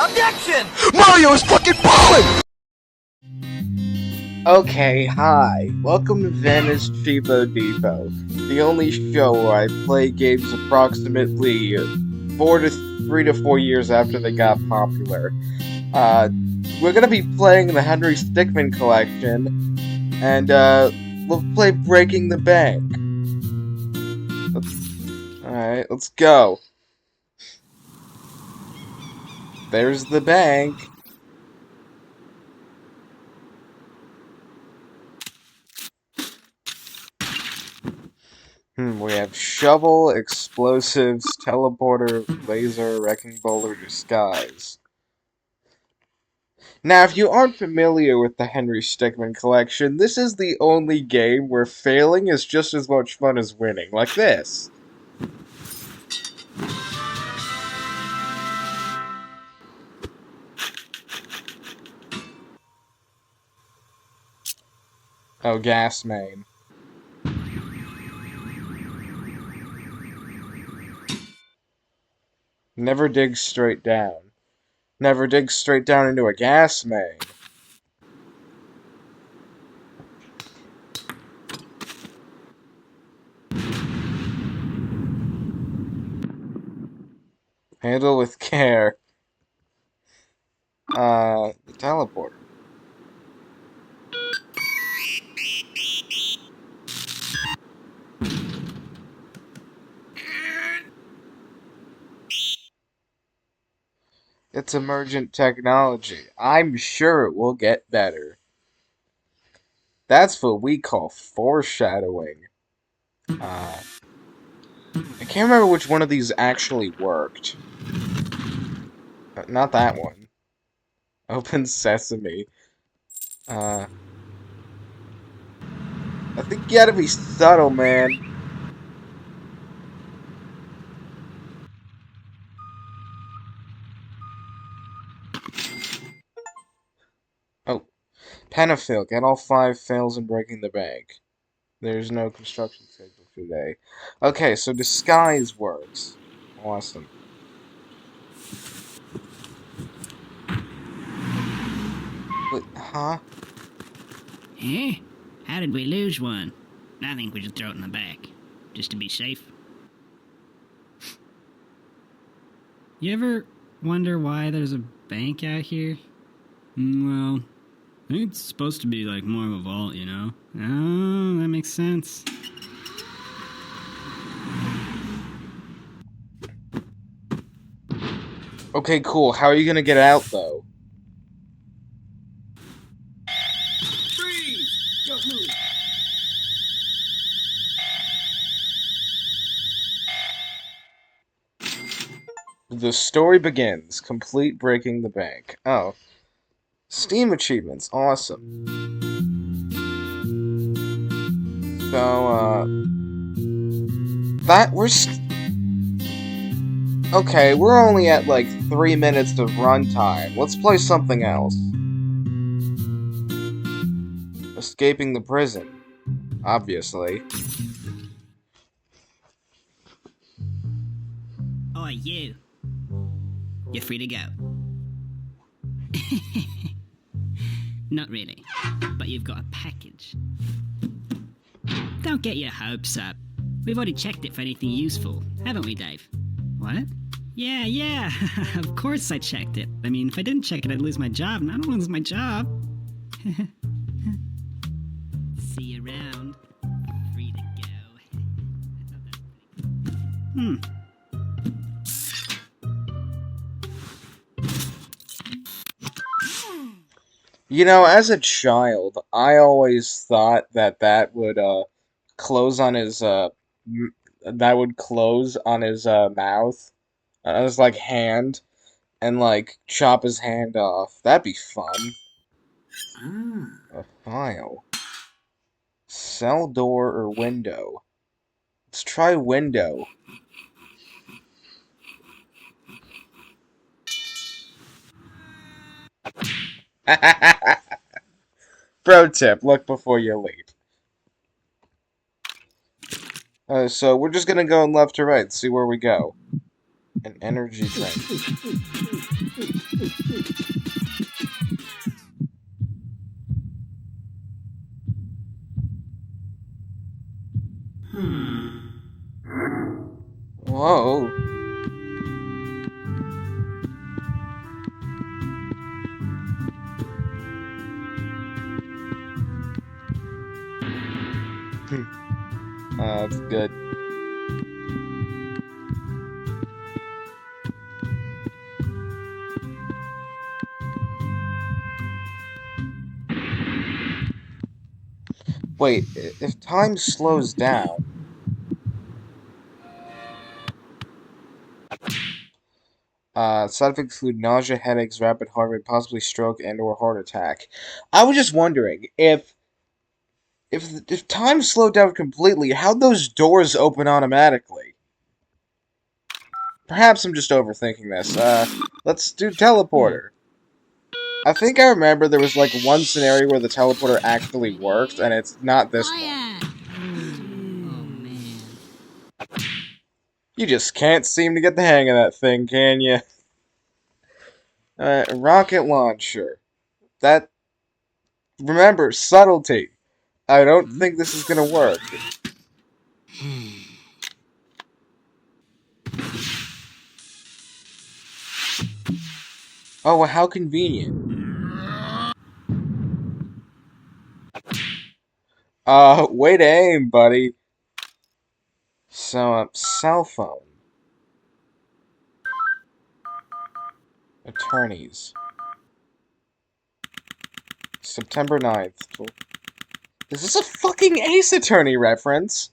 Objection! Mario is fucking balling! Okay, hi. Welcome to Vanna's Cheapo Depot, the only show where I play games approximately 3 to 4 years after they got popular. We're gonna be playing the Henry Stickmin collection, and we'll play Breaking the Bank. Alright, let's go. There's the bank. We have shovel, explosives, teleporter, laser, wrecking bowler, disguise. Now, if you aren't familiar with the Henry Stickmin collection, this is the only game where failing is just as much fun as winning, like this. Oh, gas main. Never dig straight down. Never dig straight down into a gas main. Handle with care. The teleporter. It's emergent technology. I'm sure it will get better. That's what we call foreshadowing. I can't remember which one of these actually worked. Not that one. Open Sesame. I think you gotta be subtle, man. Oh. Pedophile. Get all 5 fails in breaking the bank. There's no construction schedule today. Okay, so disguise works. Awesome. Wait, huh? Eh? How did we lose one? I think we should throw it in the back, just to be safe. You ever wonder why there's a bank out here? Well, I think it's supposed to be like more of a vault, you know? Oh, that makes sense. Okay, cool. How are you gonna get out, though? Freeze! Don't move! The story begins. Complete breaking the bank. Oh. Steam achievements. Awesome. So, okay, we're only at like 3 minutes of runtime. Let's play something else. Escaping the prison. Obviously. Oh, you. You're free to go. Not really, but you've got a package. Don't get your hopes up. We've already checked it for anything useful, haven't we, Dave? What? Yeah, of course I checked it. I mean, if I didn't check it, I'd lose my job, and I don't lose my job. See you around. Free to go. You know, as a child, I always thought that would close on his that would close on his mouth, his like hand, and like chop his hand off. That'd be fun. A file. Cell door or window. Let's try window. Pro tip, look before you leap. So we're just gonna go left to right, see where we go. An energy drink. Whoa. That's good. Wait, if time slows down... side effects include nausea, headaches, rapid heart rate, possibly stroke, and or heart attack. I was just wondering, if time slowed down completely, how'd those doors open automatically? Perhaps I'm just overthinking this. Let's do teleporter. I think I remember there was like one scenario where the teleporter actually worked, and it's not this one. Oh, man. You just can't seem to get the hang of that thing, can you? Rocket launcher. That... Remember, subtlety. I don't think this is gonna work. Oh, well, how convenient. Way to aim, buddy. So, cell phone. Attorneys. September 9th. Is this a fucking Ace Attorney reference?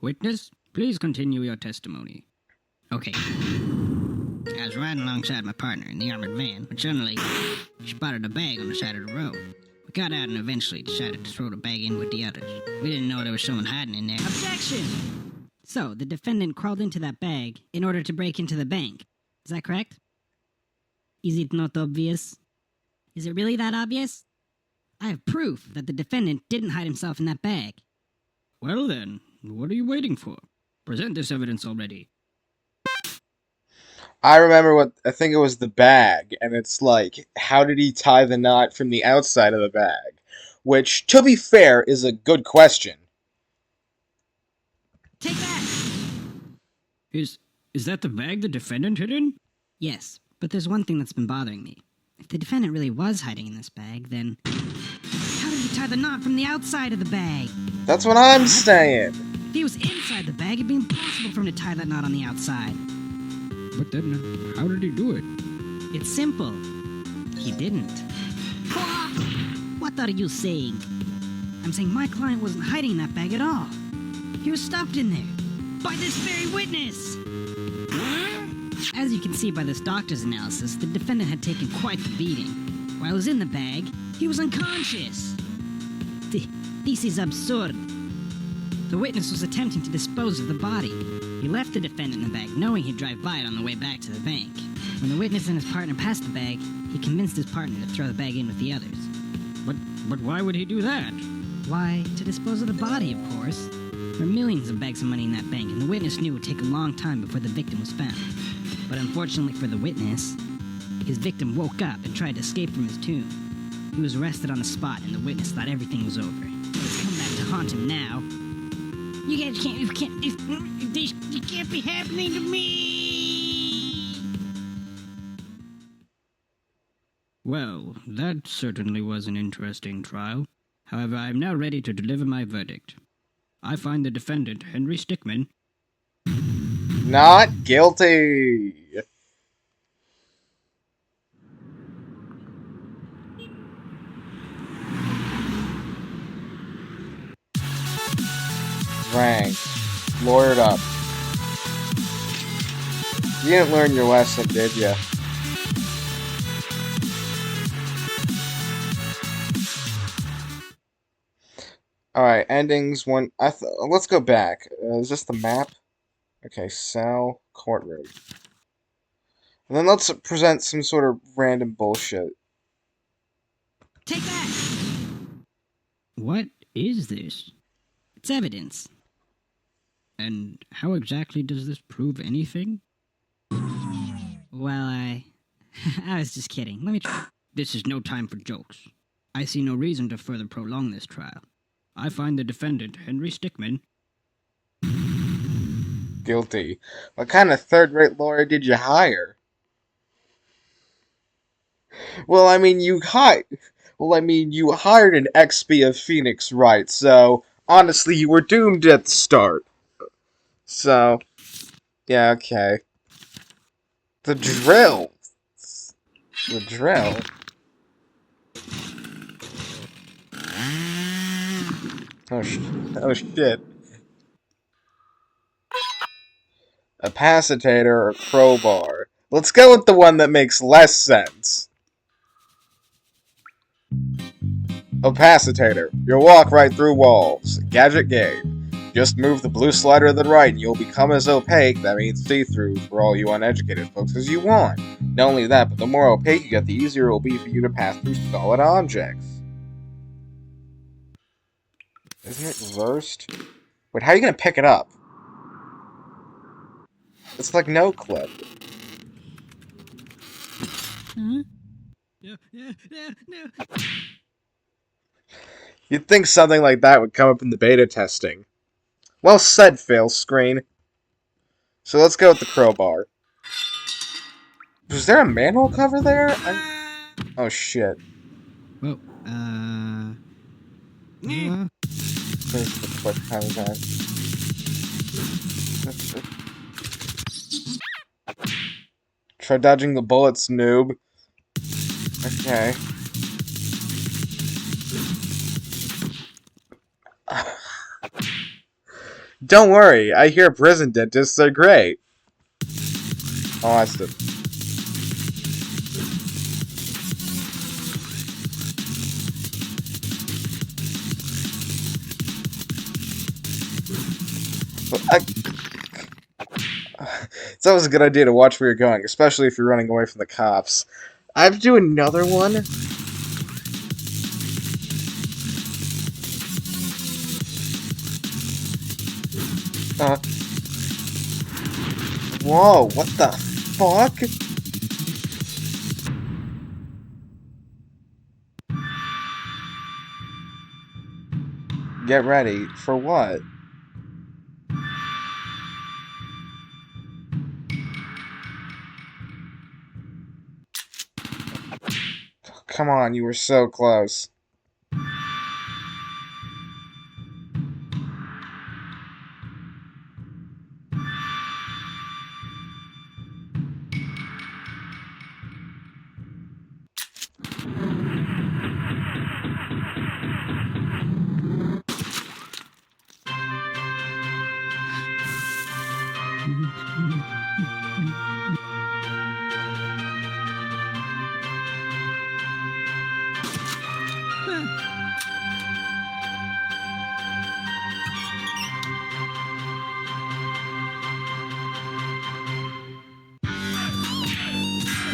Witness, please continue your testimony. Okay. I was riding alongside my partner in the armored van when suddenly she spotted a bag on the side of the road. We got out and eventually decided to throw the bag in with the others. We didn't know there was someone hiding in there. Objection! So, the defendant crawled into that bag in order to break into the bank. Is that correct? Is it not obvious? Is it really that obvious? I have proof that the defendant didn't hide himself in that bag. Well then, what are you waiting for? Present this evidence already. I remember what... I think it was the bag, and it's like, how did he tie the knot from the outside of the bag? Which, to be fair, is a good question. Take that! Is that the bag the defendant hid in? Yes, but there's one thing that's been bothering me. If the defendant really was hiding in this bag, then how did he tie the knot from the outside of the bag? That's what I'm saying. If he was inside the bag, it'd be impossible for him to tie that knot on the outside. But then, how did he do it? It's simple. He didn't. What are you saying? I'm saying my client wasn't hiding in that bag at all. He was stuffed in there. By this very witness! As you can see by this doctor's analysis, the defendant had taken quite the beating. While he was in the bag, he was unconscious. This is absurd. The witness was attempting to dispose of the body. He left the defendant in the bag, knowing he'd drive by it on the way back to the bank. When the witness and his partner passed the bag, he convinced his partner to throw the bag in with the others. But why would he do that? Why, to dispose of the body, of course. There were millions of bags of money in that bank, and the witness knew it would take a long time before the victim was found. But unfortunately for the witness, his victim woke up and tried to escape from his tomb. He was arrested on the spot, and the witness thought everything was over. It's come back to haunt him now. You guys can't, this can't be happening to me! Well, that certainly was an interesting trial. However, I am now ready to deliver my verdict. I find the defendant, Henry Stickmin, not guilty. Rank. Lawyered up. You didn't learn your lesson, did ya? Alright, endings one... let's go back. Is this the map? Okay, cell, courtroom. And then let's present some sort of random bullshit. take that! What is this? It's evidence. And how exactly does this prove anything? Well, I was just kidding. Let me try. This is no time for jokes. I see no reason to further prolong this trial. I find the defendant, Henry Stickmin. Guilty. What kind of third-rate lawyer did you hire? Well, I mean, you hired an XP of Phoenix, right? So, honestly, you were doomed at the start. So, yeah, okay. The drill. The drill. Oh shit. A pacitator or crowbar. Let's go with the one that makes less sense. Opacitator. You'll walk right through walls. Gadget game. Just move the blue slider to the right and you'll become as opaque, that means see-through for all you uneducated folks, as you want. Not only that, but the more opaque you get, the easier it will be for you to pass through solid objects. Isn't it reversed? Wait, how are you gonna pick it up? It's like no clip. Huh? No. You'd think something like that would come up in the beta testing. Well said, fail screen. So let's go with the crowbar. Was there a manhole cover there? Oh shit. Whoa, There's the quick time event. Try dodging the bullets, noob. Okay. Don't worry, I hear prison dentists are great. Oh, I see. It's always a good idea to watch where you're going, especially if you're running away from the cops. I have to do another one? Whoa, what the fuck? Get ready. For what? Come on, you were so close.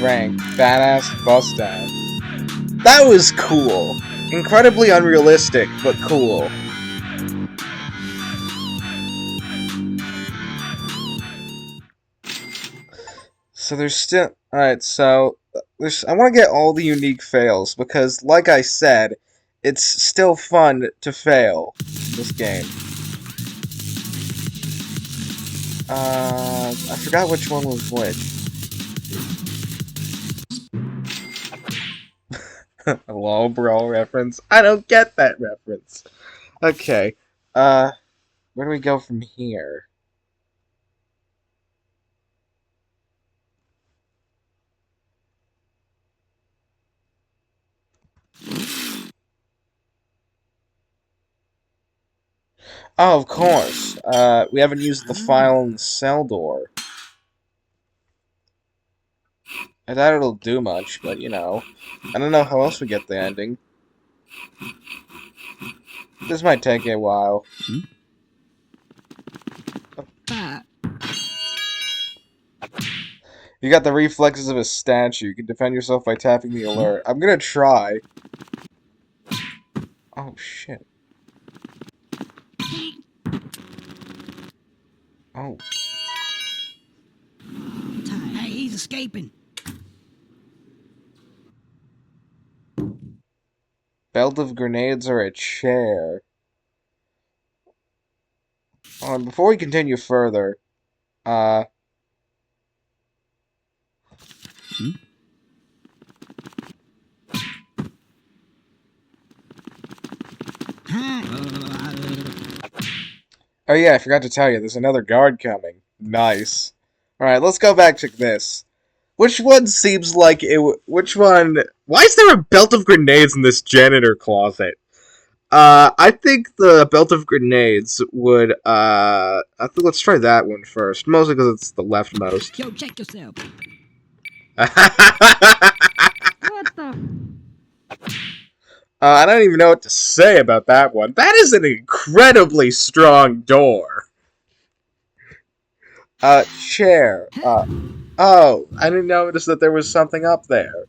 Rank. Badass bust down. That was cool. Incredibly unrealistic, but cool. So there's still... Alright, so... I want to get all the unique fails, because, like I said, it's still fun to fail in this game. I forgot which one was which. A LOL Brawl reference? I don't get that reference. Okay, where do we go from here? Oh, of course. We haven't used the file in the cell door. I doubt it'll do much, but you know. I don't know how else we get the ending. This might take a while. You got the reflexes of a statue. You can defend yourself by tapping the alert. I'm gonna try. Oh, shit. Oh. Hey, he's escaping. Belt of grenades or a chair? Before we continue further, Hmm? oh yeah, I forgot to tell you, there's another guard coming. Nice. Alright, let's go back to this. Which one seems like it which one... Why is there a belt of grenades in this janitor closet? I think the belt of grenades would, I think let's try that one first. Mostly because it's the leftmost. Yo, check yourself. uh, What the? I don't even know what to say about that one. That is an incredibly strong door. Chair. Oh, I didn't notice that there was something up there.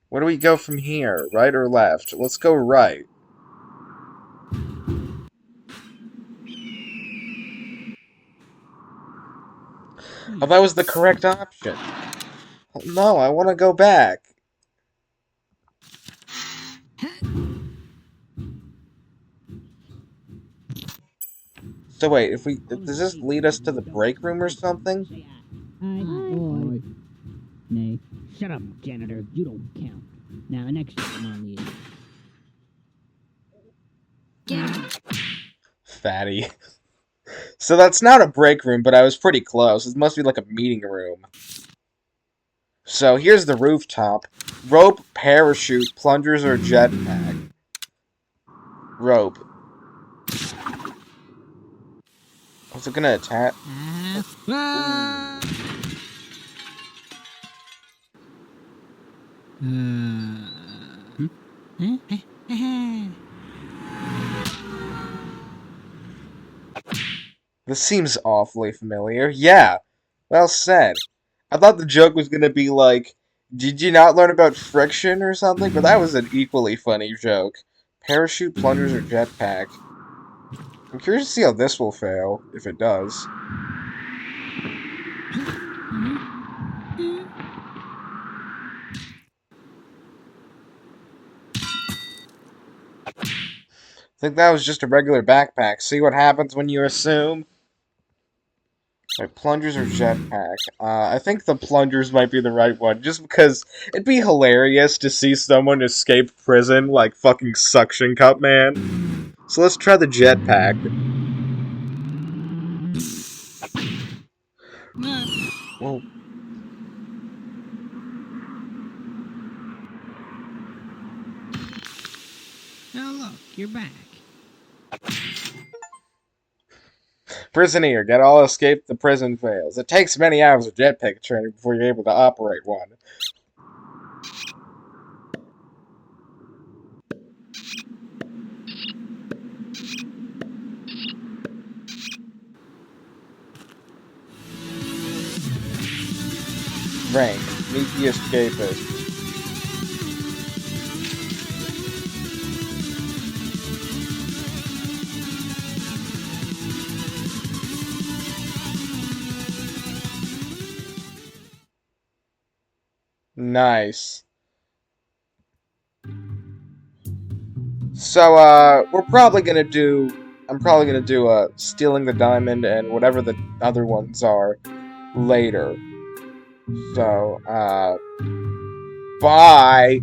Where do we go from here? Right or left? Let's go right. Oh, that was the correct option. Oh, no, I want to go back. So wait, does this lead us to the break room or something? Hi, boy. Nay, shut up, janitor. You don't count. Now, next time on you. Fatty. So that's not a break room, but I was pretty close. It must be like a meeting room. So here's the rooftop. Rope, parachute, plungers, or jetpack. Rope. Was it gonna attack? This seems awfully familiar. Yeah, well said. I thought the joke was gonna be like, did you not learn about friction or something? But that was an equally funny joke. Parachute, plungers, or jetpack. I'm curious to see how this will fail, if it does. I think that was just a regular backpack. See what happens when you assume? Right, plungers or jetpack? I think the plungers might be the right one, just because it'd be hilarious to see someone escape prison like fucking Suction Cup Man. So let's try the jetpack. Whoa. Oh, look, you're back. Prisoner, get all escape, the prison fails. It takes many hours of jetpack training before you're able to operate one. Rank, meet the escapist. Nice. So, I'm probably gonna do, stealing the diamond and whatever the other ones are later. So, bye!